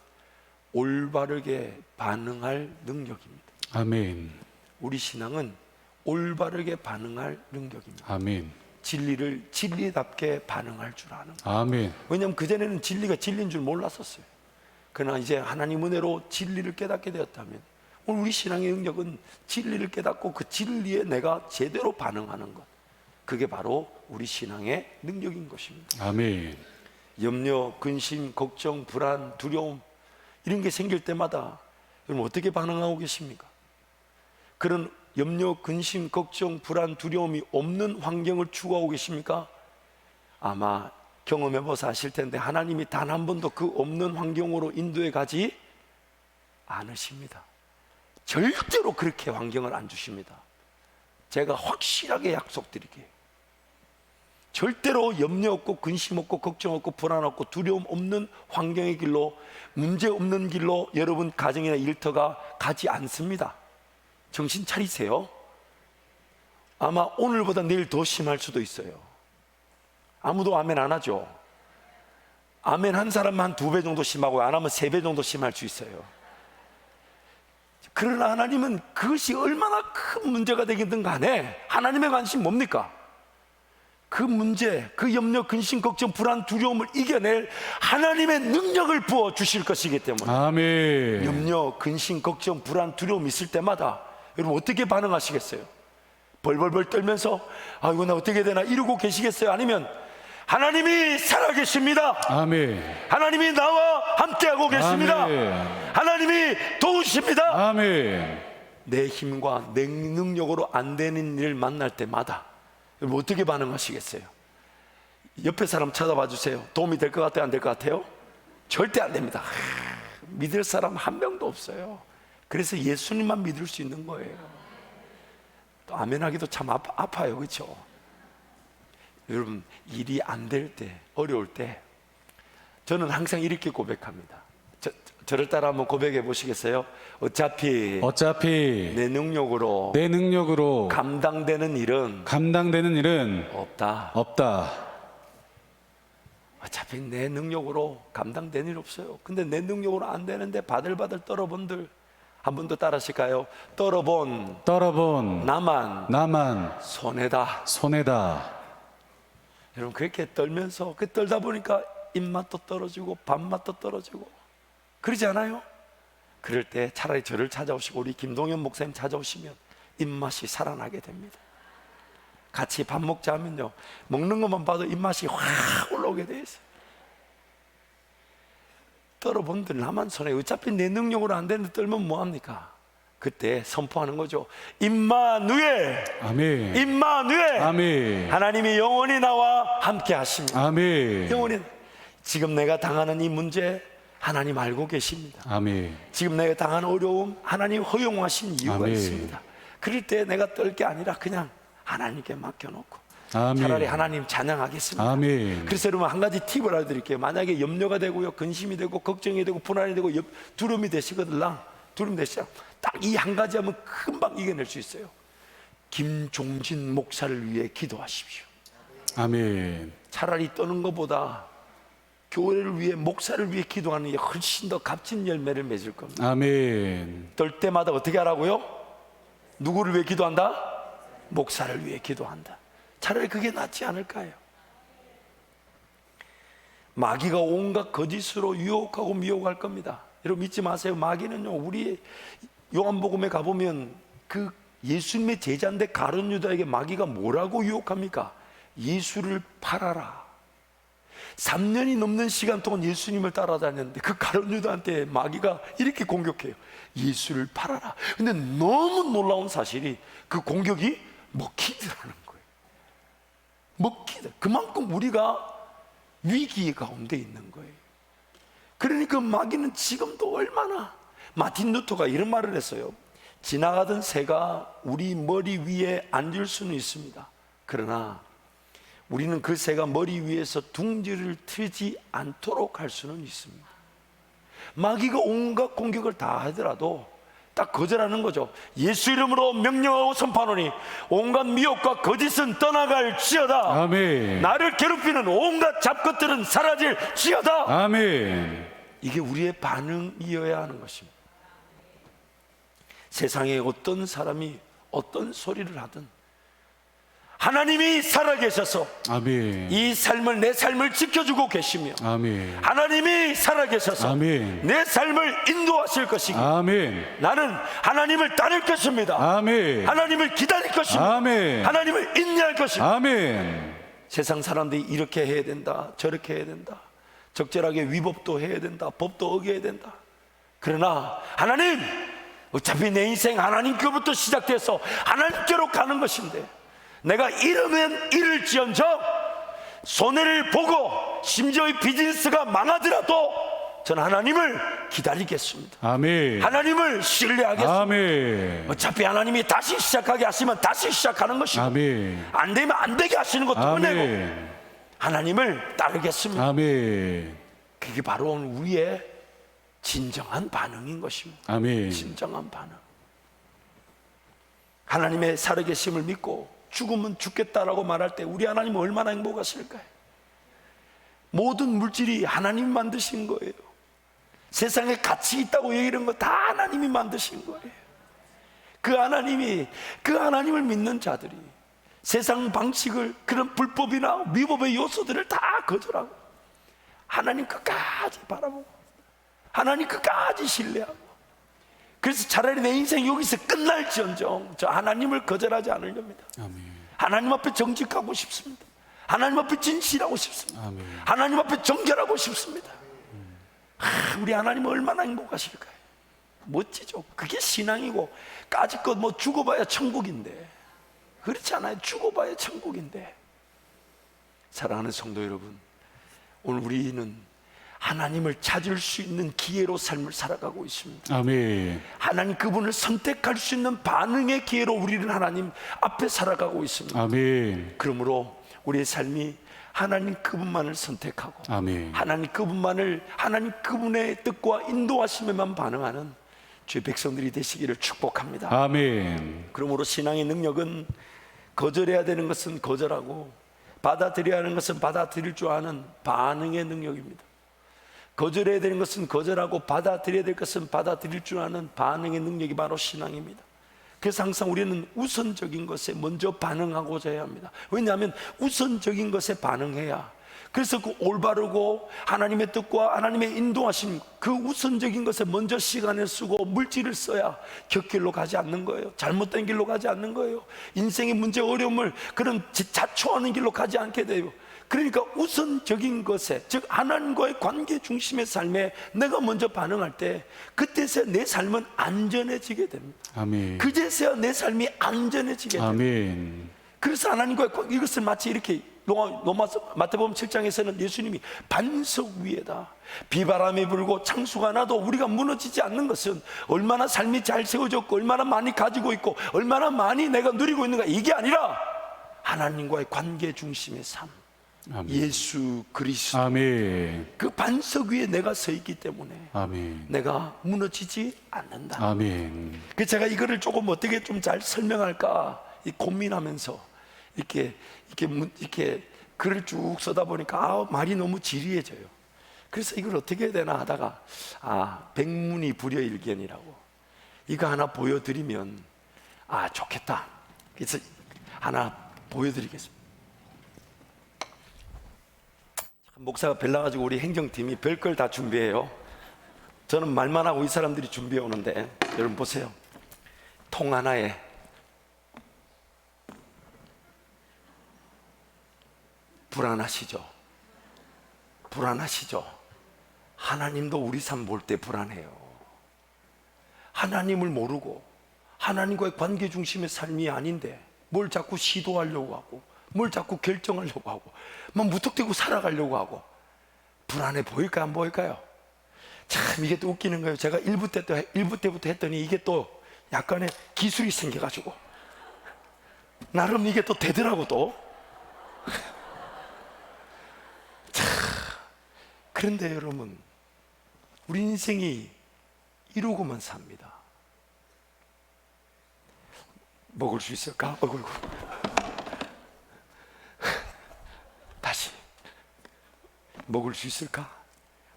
올바르게 반응할 능력입니다. 아멘. 우리 신앙은 올바르게 반응할 능력입니다. 아멘. 진리를 진리답게 반응할 줄 아는 거예요. 아멘. 왜냐하면 그전에는 진리가 진리인 줄 몰랐었어요. 그러나 이제 하나님 은혜로 진리를 깨닫게 되었다면 오늘 우리 신앙의 영역은 진리를 깨닫고 그 진리에 내가 제대로 반응하는 것, 그게 바로 우리 신앙의 능력인 것입니다. 아멘. 염려, 근심, 걱정, 불안, 두려움 이런 게 생길 때마다 여러분 어떻게 반응하고 계십니까? 그런 염려, 근심, 걱정, 불안, 두려움이 없는 환경을 추구하고 계십니까? 아마 경험해봐서 아실 텐데 하나님이 단 한 번도 그 없는 환경으로 인도해 가지 않으십니다. 절대로 그렇게 환경을 안 주십니다. 제가 확실하게 약속드릴게요. 절대로 염려 없고 근심 없고 걱정 없고 불안 없고 두려움 없는 환경의 길로, 문제 없는 길로 여러분 가정이나 일터가 가지 않습니다. 정신 차리세요. 아마 오늘보다 내일 더 심할 수도 있어요. 아무도 아멘 안 하죠. 아멘 한 사람만 한 2배 정도 심하고 안 하면 3배 정도 심할 수 있어요. 그러나 하나님은 그것이 얼마나 큰 문제가 되기든 간에 하나님의 관심 뭡니까? 그 문제, 그 염려, 근심, 걱정, 불안, 두려움을 이겨낼 하나님의 능력을 부어 주실 것이기 때문에 아멘. 염려, 근심, 걱정, 불안, 두려움 있을 때마다 여러분 어떻게 반응하시겠어요? 벌벌벌 떨면서 아이고 나 어떻게 되나 이러고 계시겠어요? 아니면 하나님이 살아계십니다. 아멘. 하나님이 나와 함께하고 계십니다. 아멘. 하나님이 도우십니다. 아멘. 내 힘과 내 능력으로 안 되는 일을 만날 때마다 여러분 어떻게 반응하시겠어요? 옆에 사람 쳐다봐 주세요. 도움이 될 것 같아요? 안 될 것 같아요? 절대 안 됩니다. 믿을 사람 한 명도 없어요. 그래서 예수님만 믿을 수 있는 거예요. 또 아멘하기도 참 아파요. 그렇죠? 여러분 일이 안 될 때, 어려울 때 저는 항상 이렇게 고백합니다. 저를 따라 한번 고백해 보시겠어요? 어차피 내 능력으로 감당되는 일은 없다. 어차피 내 능력으로 감당되는 일 없어요. 근데 내 능력으로 안 되는데 바들바들 떨어본들 한 번 더 따라하실까요? 떨어본 나만 손해다. 여러분 그렇게 떨면서 떨다 보니까 입맛도 떨어지고 밥맛도 떨어지고 그러지 않아요? 그럴 때 차라리 저를 찾아오시고 우리 김동현 목사님 찾아오시면 입맛이 살아나게 됩니다. 같이 밥 먹자 하면요 먹는 것만 봐도 입맛이 확 올라오게 돼 있어요. 떨어본들 나만 손해. 어차피 내 능력으로 안 되는데 떨면 뭐합니까? 그때 선포하는 거죠. 임마누엘. 아멘. 임마누엘. 아멘. 하나님이 영원히 나와 함께 하십니다. 아멘. 영원히. 지금 내가 당하는 이 문제 하나님 알고 계십니다. 아멘. 지금 내가 당하는 어려움 하나님 허용하신 이유가 아멘. 있습니다. 그럴 때 내가 떨 게 아니라 그냥 하나님께 맡겨놓고 아멘. 차라리 하나님 찬양하겠습니다. 아멘. 그래서 여러분 한 가지 팁을 알려드릴게요. 만약에 염려가 되고요, 근심이 되고 걱정이 되고 불안이 되고 두려움이 되시거든요. 두려움 되시죠. 딱 이 한 가지 하면 금방 이겨낼 수 있어요. 김종진 목사를 위해 기도하십시오. 아멘. 차라리 떠는 것보다 교회를 위해 목사를 위해 기도하는 게 훨씬 더 값진 열매를 맺을 겁니다. 아멘. 떨 때마다 어떻게 하라고요? 누구를 위해 기도한다? 목사를 위해 기도한다. 차라리 그게 낫지 않을까요? 마귀가 온갖 거짓으로 유혹하고 미혹할 겁니다. 여러분 믿지 마세요. 마귀는요 우리 요한복음에 가보면 그 예수님의 제자인데 가룟 유다에게 마귀가 뭐라고 유혹합니까? 예수를 팔아라. 3년이 넘는 시간 동안 예수님을 따라다녔는데 그 가룟 유다한테 마귀가 이렇게 공격해요. 예수를 팔아라. 근데 너무 놀라운 사실이 그 공격이 먹히더라는 거예요. 먹히더. 그만큼 우리가 위기 가운데 있는 거예요. 그러니까 마귀는 지금도 얼마나, 마틴 루터가 이런 말을 했어요. 지나가던 새가 우리 머리 위에 앉을 수는 있습니다. 그러나 우리는 그 새가 머리 위에서 둥지를 트지 않도록 할 수는 있습니다. 마귀가 온갖 공격을 다 하더라도 딱 거절하는 거죠. 예수 이름으로 명령하고 선포하노니 온갖 미혹과 거짓은 떠나갈지어다. 아멘. 나를 괴롭히는 온갖 잡것들은 사라질지어다. 아멘. 이게 우리의 반응이어야 하는 것입니다. 세상에 어떤 사람이 어떤 소리를 하든 하나님이 살아계셔서 아멘. 이 삶을, 내 삶을 지켜주고 계시며, 아멘. 하나님이 살아계셔서 아멘. 내 삶을 인도하실 것이기, 아멘. 나는 하나님을 따를 것입니다. 아멘. 하나님을 기다릴 것입니다. 아멘. 하나님을 인내할 것입니다. 아멘. 세상 사람들이 이렇게 해야 된다, 저렇게 해야 된다, 적절하게 위법도 해야 된다, 법도 어겨야 된다. 그러나 하나님, 어차피 내 인생 하나님께로부터 시작돼서 하나님께로 가는 것인데, 내가 이르면 이를지언정 손해를 보고 심지어 이 비즈니스가 망하더라도 저는 하나님을 기다리겠습니다. 아멘. 하나님을 신뢰하겠습니다. 아멘. 어차피 하나님이 다시 시작하게 하시면 다시 시작하는 것이고, 아멘. 안 되면 안 되게 하시는 것도 은혜고, 아멘. 하나님을 따르겠습니다. 아멘. 그게 바로 우리의 진정한 반응인 것입니다. 아멘. 진정한 반응. 하나님의 살아계심을 믿고 죽으면 죽겠다라고 말할 때 우리 하나님은 얼마나 행복하실까요? 모든 물질이 하나님이 만드신 거예요. 세상에 가치 있다고 얘기하는 거 다 하나님이 만드신 거예요. 그 하나님을 믿는 자들이 세상 방식을, 그런 불법이나 위법의 요소들을 다 거절하고 하나님 끝까지 바라보고 하나님 끝까지 신뢰하고, 그래서 차라리 내 인생 여기서 끝날지언정 저 하나님을 거절하지 않으렵니다. 아멘. 하나님 앞에 정직하고 싶습니다. 하나님 앞에 진실하고 싶습니다. 아멘. 하나님 앞에 정결하고 싶습니다. 우리 하나님은 얼마나 행복하실까요? 멋지죠. 그게 신앙이고, 까짓것 뭐 죽어봐야 천국인데, 그렇지 않아요? 죽어봐야 천국인데. 사랑하는 성도 여러분, 오늘 우리는 하나님을 찾을 수 있는 기회로 삶을 살아가고 있습니다. 아멘. 하나님 그분을 선택할 수 있는 반응의 기회로 우리는 하나님 앞에 살아가고 있습니다. 아멘. 그러므로 우리의 삶이 하나님 그분만을 선택하고, 아멘. 하나님 그분의 뜻과 인도하심에만 반응하는 주의 백성들이 되시기를 축복합니다. 아멘. 그러므로 신앙의 능력은 거절해야 되는 것은 거절하고, 받아들여야 하는 것은 받아들일 줄 아는 반응의 능력입니다. 거절해야 되는 것은 거절하고, 받아들여야 될 것은 받아들일 줄 아는 반응의 능력이 바로 신앙입니다. 그래서 항상 우리는 우선적인 것에 먼저 반응하고자 해야 합니다. 왜냐하면 우선적인 것에 반응해야, 그래서 그 올바르고 하나님의 뜻과 하나님의 인도하심, 그 우선적인 것에 먼저 시간을 쓰고 물질을 써야 곁길로 가지 않는 거예요. 잘못된 길로 가지 않는 거예요. 인생의 문제, 어려움을 그런 자초하는 길로 가지 않게 돼요. 그러니까 우선적인 것에, 즉 하나님과의 관계 중심의 삶에 내가 먼저 반응할 때, 그때서야 내 삶은 안전해지게 됩니다. 아멘. 그제서야 내 삶이 안전해지게 됩니다. 아멘. 그래서 하나님과의 이것을 마치 이렇게 마태복음 7장에서는 예수님이 반석 위에다 비바람이 불고 창수가 나도 우리가 무너지지 않는 것은 얼마나 삶이 잘 세워졌고, 얼마나 많이 가지고 있고, 얼마나 많이 내가 누리고 있는가, 이게 아니라 하나님과의 관계 중심의 삶, 아멘. 예수 그리스도, 아멘. 그 반석 위에 내가 서 있기 때문에 아멘. 내가 무너지지 않는다. 아멘. 그 제가 이거를 조금 어떻게 좀 잘 설명할까 고민하면서 이렇게 글을 쭉 써다 보니까 말이 너무 지리해져요. 그래서 이걸 어떻게 해야 되나 하다가 백문이 불여일견이라고, 이거 하나 보여드리면 좋겠다. 그래서 하나 보여드리겠습니다. 목사가 별나가지고 우리 행정팀이 별걸 다 준비해요. 저는 말만 하고 이 사람들이 준비해 오는데, 여러분 보세요. 통 하나에 불안하시죠? 불안하시죠? 하나님도 우리 삶 볼 때 불안해요. 하나님을 모르고 하나님과의 관계 중심의 삶이 아닌데 뭘 자꾸 시도하려고 하고, 뭘 자꾸 결정하려고 하고, 막 무턱대고 살아가려고 하고, 불안해 보일까요? 안 보일까요? 참 이게 또 웃기는 거예요. 제가 1부 때부터 했더니 이게 또 약간의 기술이 생겨가지고 나름 이게 또 되더라고 또. 참, 그런데 여러분, 우리 인생이 이러고만 삽니다. 먹을 수 있을까? 어이구. 다시 먹을 수 있을까?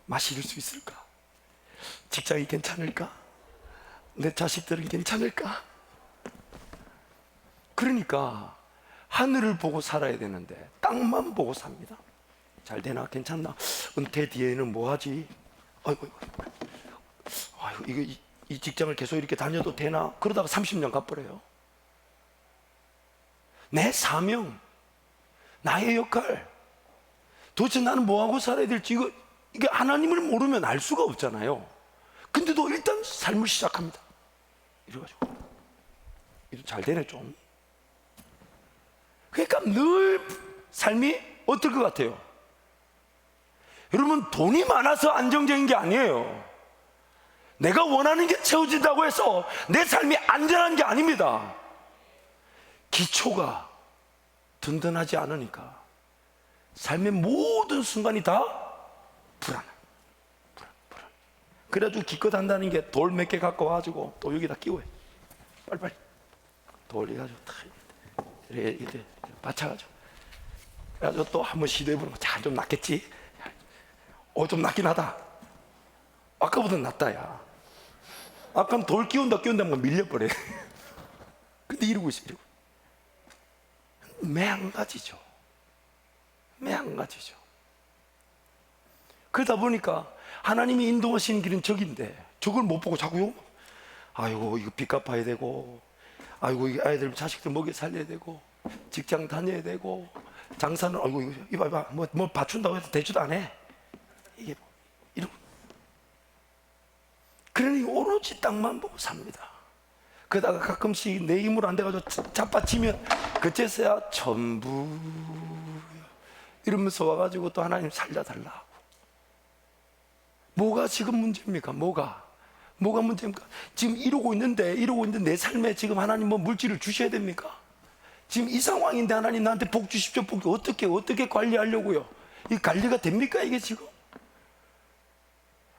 마실 수 있을까? 직장이 괜찮을까? 내 자식들은 괜찮을까? 그러니까 하늘을 보고 살아야 되는데 땅만 보고 삽니다. 잘 되나? 괜찮나? 은퇴 뒤에는 뭐 하지? 아이고, 이거 이 직장을 계속 이렇게 다녀도 되나? 그러다가 30년 가버려요. 내 사명, 나의 역할, 도대체 나는 뭐 하고 살아야 될지 이게 하나님을 모르면 알 수가 없잖아요. 근데도 일단 삶을 시작합니다. 이래가지고 이거 잘 되네 좀. 그러니까 늘 삶이 어떨 것 같아요? 여러분, 돈이 많아서 안정적인 게 아니에요. 내가 원하는 게 채워진다고 해서 내 삶이 안전한 게 아닙니다. 기초가 든든하지 않으니까 삶의 모든 순간이 다 불안. 그래가지고 기껏 한다는 게 돌 몇 개 갖고 와가지고 또 여기다 끼워요. 빨리빨리 돌려가지고 다 이렇게 받쳐가지고, 그래가지고 또 한번 시도해보는 거. 잘 좀 낫겠지? 좀 낫긴 하다. 아까보다 낫다. 야, 아까는 돌 끼운다 하면 밀려버려. 근데 이러고 있어. 매한가지죠. 매한가지죠. 그러다 보니까 하나님이 인도하시는 길은 저긴데 저걸 못 보고 자꾸요. 아이고, 이거 빚 갚아야 되고, 아이고, 이 아이들 자식들 먹여 살려야 되고, 직장 다녀야 되고, 장사는 아이고 이거 뭐 봐준다고 해도 대주도 안 해. 이게 이러고. 그러니 오로지 땅만 보고 삽니다. 그러다가 가끔씩 내 힘으로 안 돼가지고 자빠지면 그제서야 전부 이러면서 와가지고 또 하나님 살려달라 하고. 뭐가 지금 문제입니까? 뭐가 문제입니까? 지금 이러고 있는데 내 삶에 지금 하나님 뭐 물질을 주셔야 됩니까? 지금 이 상황인데 하나님 나한테 복 주십시오. 복 어떻게 관리하려고요? 이 관리가 됩니까 이게 지금?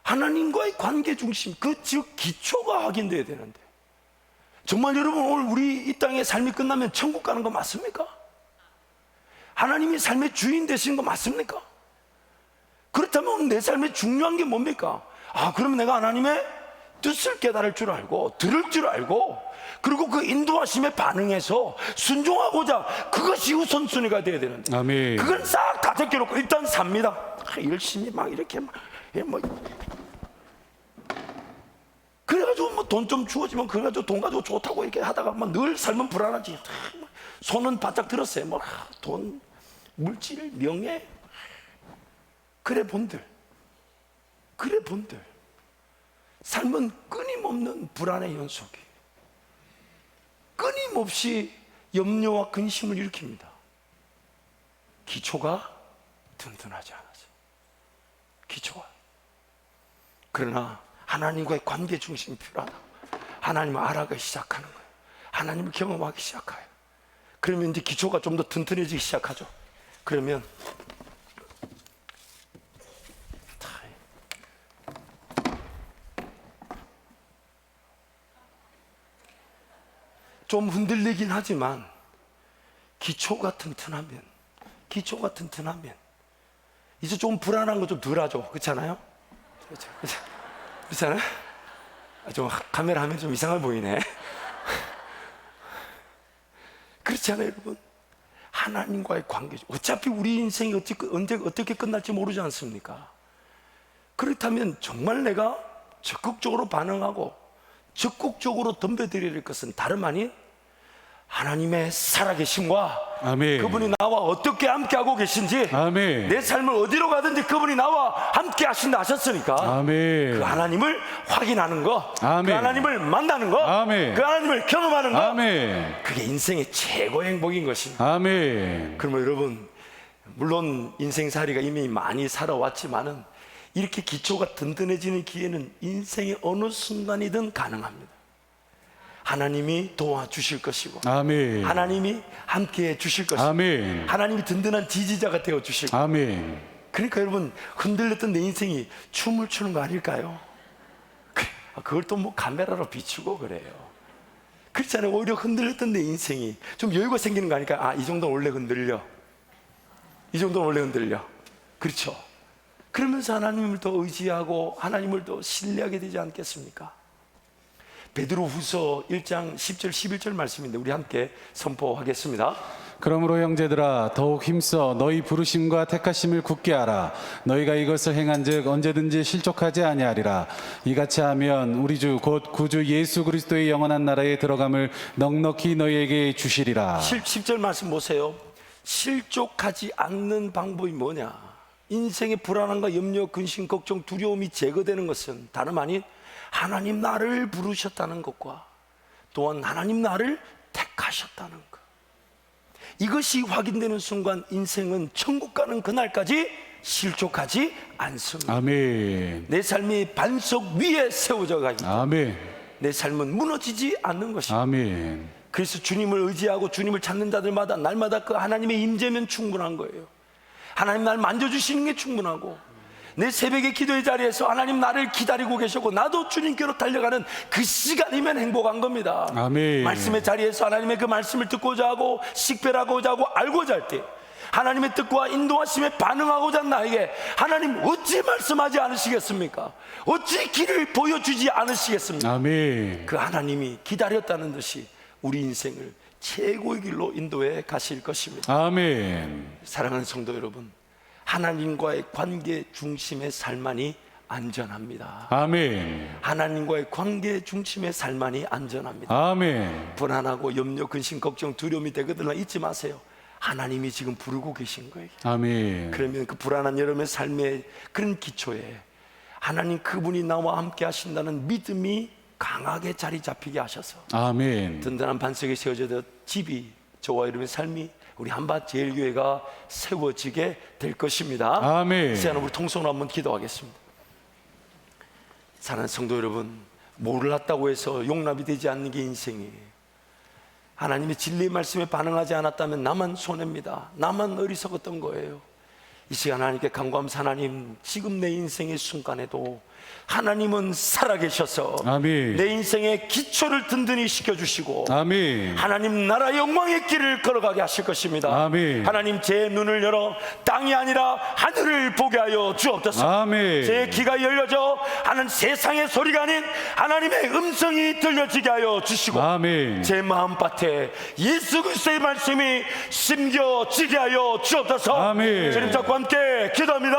하나님과의 관계 중심, 즉 기초가 확인돼야 되는데, 정말 여러분 오늘 우리 이 땅의 삶이 끝나면 천국 가는 거 맞습니까? 하나님이 삶의 주인 되시는 거 맞습니까? 그렇다면 오늘 내 삶에 중요한 게 뭡니까? 그러면 내가 하나님의 뜻을 깨달을 줄 알고 들을 줄 알고, 그리고 그 인도하심에 반응해서 순종하고자, 그것이 우선순위가 돼야 되는데, 아멘. 그걸 싹 다 제껴놓고 일단 삽니다. 열심히 막 이렇게 그래가지고 뭐 돈 좀 주어지면 그래가지고 돈 가지고 좋다고 이렇게 하다가 막 늘 삶은 불안하지. 손은 바짝 들었어요. 뭐 돈, 물질, 명예. 그래 본들 삶은 끊임없는 불안의 연속이, 끊임없이 염려와 근심을 일으킵니다. 기초가 든든하지 않아서. 기초가. 그러나 하나님과의 관계 중심이 필요하다. 하나님을 알아가기 시작하는 거예요. 하나님을 경험하기 시작해요. 그러면 이제 기초가 좀 더 튼튼해지기 시작하죠. 그러면 좀 흔들리긴 하지만 기초가 튼튼하면 이제 좀 불안한 거 좀 덜하죠. 그렇잖아요? 그렇잖아요? 좀 카메라 화면 좀 이상해 보이네. 그렇잖아요, 여러분. 하나님과의 관계. 어차피 우리 인생이 언제 어떻게 끝날지 모르지 않습니까? 그렇다면 정말 내가 적극적으로 반응하고 적극적으로 덤벼드릴 것은 다름 아닌 하나님의 살아계심과, 아멘. 그분이 나와 어떻게 함께하고 계신지, 아멘. 내 삶을 어디로 가든지 그분이 나와 함께 하신다 하셨으니까, 아멘. 그 하나님을 확인하는 거, 아멘. 그 하나님을 만나는 거, 아멘. 그 하나님을 경험하는 거, 아멘. 그게 인생의 최고의 행복인 것입니다. 아멘. 그러면 여러분, 물론 인생살이가 이미 많이 살아왔지만은 이렇게 기초가 든든해지는 기회는 인생의 어느 순간이든 가능합니다. 하나님이 도와주실 것이고, 아멘. 하나님이 함께해 주실 것이고, 아멘. 하나님이 든든한 지지자가 되어 주실 것이고. 아멘. 그러니까 여러분, 흔들렸던 내 인생이 춤을 추는 거 아닐까요? 그걸 또 뭐 카메라로 비추고 그래요. 그렇잖아요. 오히려 흔들렸던 내 인생이 좀 여유가 생기는 거 아닐까? 이 정도는 원래 흔들려. 그렇죠. 그러면서 하나님을 더 의지하고 하나님을 더 신뢰하게 되지 않겠습니까? 베드로후서 1장 10절 11절 말씀인데 우리 함께 선포하겠습니다. 그러므로 형제들아 더욱 힘써 너희 부르심과 택하심을 굳게 하라. 너희가 이것을 행한즉 언제든지 실족하지 아니하리라. 이같이 하면 우리 주 곧 구주 예수 그리스도의 영원한 나라에 들어감을 넉넉히 너희에게 주시리라. 10절 말씀 보세요. 실족하지 않는 방법이 뭐냐? 인생의 불안함과 염려, 근심, 걱정, 두려움이 제거되는 것은 다름 아닌 하나님 나를 부르셨다는 것과 또한 하나님 나를 택하셨다는 것, 이것이 확인되는 순간 인생은 천국 가는 그날까지 실족하지 않습니다. 아멘. 내 삶이 반석 위에 세워져 가기, 아멘. 내 삶은 무너지지 않는 것입니다. 아멘. 그래서 주님을 의지하고 주님을 찾는 자들마다 날마다 그 하나님의 임재면 충분한 거예요. 하나님 날 만져주시는 게 충분하고, 내 새벽의 기도의 자리에서 하나님 나를 기다리고 계시고 나도 주님께로 달려가는 그 시간이면 행복한 겁니다. 아멘. 말씀의 자리에서 하나님의 그 말씀을 듣고자 하고 식별하고자 하고 알고자 할 때 하나님의 뜻과 인도하심에 반응하고자 한 나에게 하나님 어찌 말씀하지 않으시겠습니까? 어찌 길을 보여주지 않으시겠습니까? 아멘. 그 하나님이 기다렸다는 듯이 우리 인생을 최고의 길로 인도해 가실 것입니다. 아멘. 사랑하는 성도 여러분, 하나님과의 관계 중심의 삶만이 안전합니다. 아멘. 하나님과의 관계 중심의 삶만이 안전합니다. 아멘. 불안하고 염려, 근심, 걱정, 두려움이 되거든 잊지 마세요. 하나님이 지금 부르고 계신 거예요. 아멘. 그러면 그 불안한 여러분의 삶의 그런 기초에 하나님 그분이 나와 함께 하신다는 믿음이 강하게 자리 잡히게 하셔서 아멘. 든든한 반석에 세워져도 집이, 저와 여러분의 삶이, 우리 한밭제일교회가 세워지게 될 것입니다. 아멘. 이 시간 우리 통성으로 한번 기도하겠습니다. 사랑하는 성도 여러분, 몰랐다고 해서 용납이 되지 않는 게 인생이에요. 하나님의 진리의 말씀에 반응하지 않았다면 나만 손해입니다. 나만 어리석었던 거예요. 이 시간 하나님께 간구하면서, 하나님 지금 내 인생의 순간에도 하나님은 살아계셔서 아멘. 내 인생의 기초를 든든히 시켜주시고 아멘. 하나님 나라 영광의 길을 걸어가게 하실 것입니다. 아멘. 하나님 제 눈을 열어 땅이 아니라 하늘을 보게 하여 주옵소서. 아멘. 제 귀가 열려져 하는 세상의 소리가 아닌 하나님의 음성이 들려지게 하여 주시고, 아멘. 제 마음밭에 예수 그리스도의 말씀이 심겨지게 하여 주옵소서. 아멘. 주님 잡고 함께 기도합니다.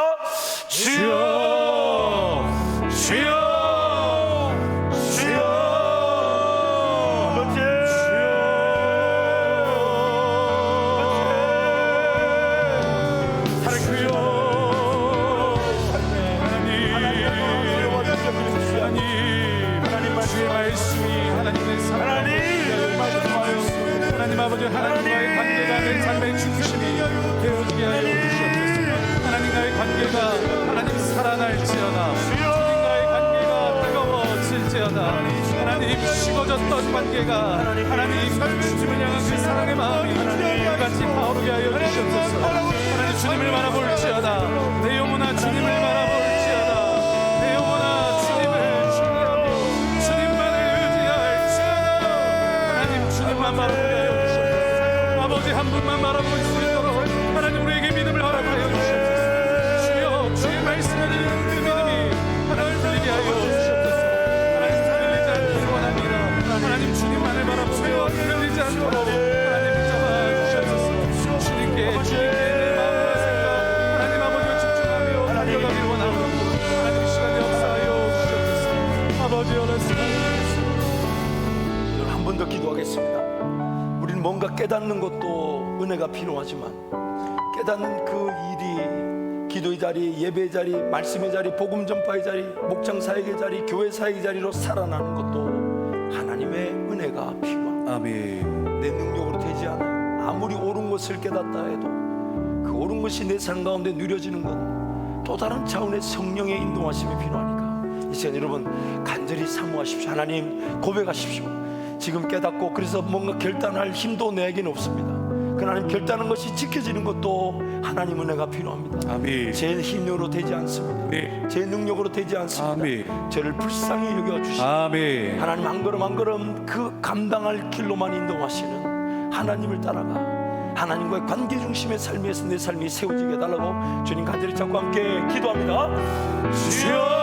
주여, 주여, 주여, 아버지, 주여, 하나님 말씀이 하나님의 사랑, 하나님 아버지 하나님과의 관계가 내 삶의 중심이 되어지게 하여 주시옵소서. 하나님과의 관계가 하나님 살아날지어다. 주님과의 관계가 뜨거워질지어다. 하나님 식어졌던 관계가 하나님 주님을 향한 그 사랑의 마음이 같이 타오르게 하여 주시옵소서. 하나님 주님을 바라볼지어다. 내 영혼아 주님을 바라볼지어다. 내 영혼아 주님을 신뢰하며 주님만을 의지할지어다. 하나님 주님만 바라보게 하여 주시옵소서. 아버지 한 분만 바라볼 수 있도록 하나님 우리에게 믿음을 허락하여 주시옵소서. 주여, 주의 말씀을 듣는 그 믿음이 하나님 들리게 하여 주시옵소서. 하나님 들리지 않기를 원합니다. 하나님 주님만을 바라보며 들리지 않도록 하나님 붙잡아 주시옵소서. 주님께 내 마음과 생각 하나님 아버지가 집중하며 달려가기를 원합니다. 하나님 시간에 역사하여 주시옵소서. 아버지 원하시옵소서. 한 번 더 기도하겠습니다. 우리는 뭔가 깨닫는 것도 은혜가 필요하지만 깨닫는 그 일이 기도의 자리, 예배의 자리, 말씀의 자리, 복음 전파의 자리, 목장 사역의 자리, 교회 사역의 자리로 살아나는 것도 하나님의 은혜가 필요합니다. 아멘. 내 능력으로 되지 않아요. 아무리 옳은 것을 깨닫다 해도 그 옳은 것이 내 삶 가운데 누려지는 건 또 다른 차원의 성령의 인도하심이 필요하니까 이 시간 여러분 간절히 사모하십시오. 하나님 고백하십시오. 지금 깨닫고 그래서 뭔가 결단할 힘도 내게는 없습니다. 그 하나님 결단한 것이 지켜지는 것도 하나님 은혜가 필요합니다. 아멘. 제 힘으로 되지 않습니다. 네. 제 능력으로 되지 않습니다. 아멘. 저를 불쌍히 여겨주시고 아멘. 하나님 한 걸음 한 걸음 그 감당할 길로만 인도하시는 하나님을 따라가 하나님과의 관계 중심의 삶에서 내 삶이 세워지게 해달라고 주님 간절히 잡고 함께 기도합니다. 주여,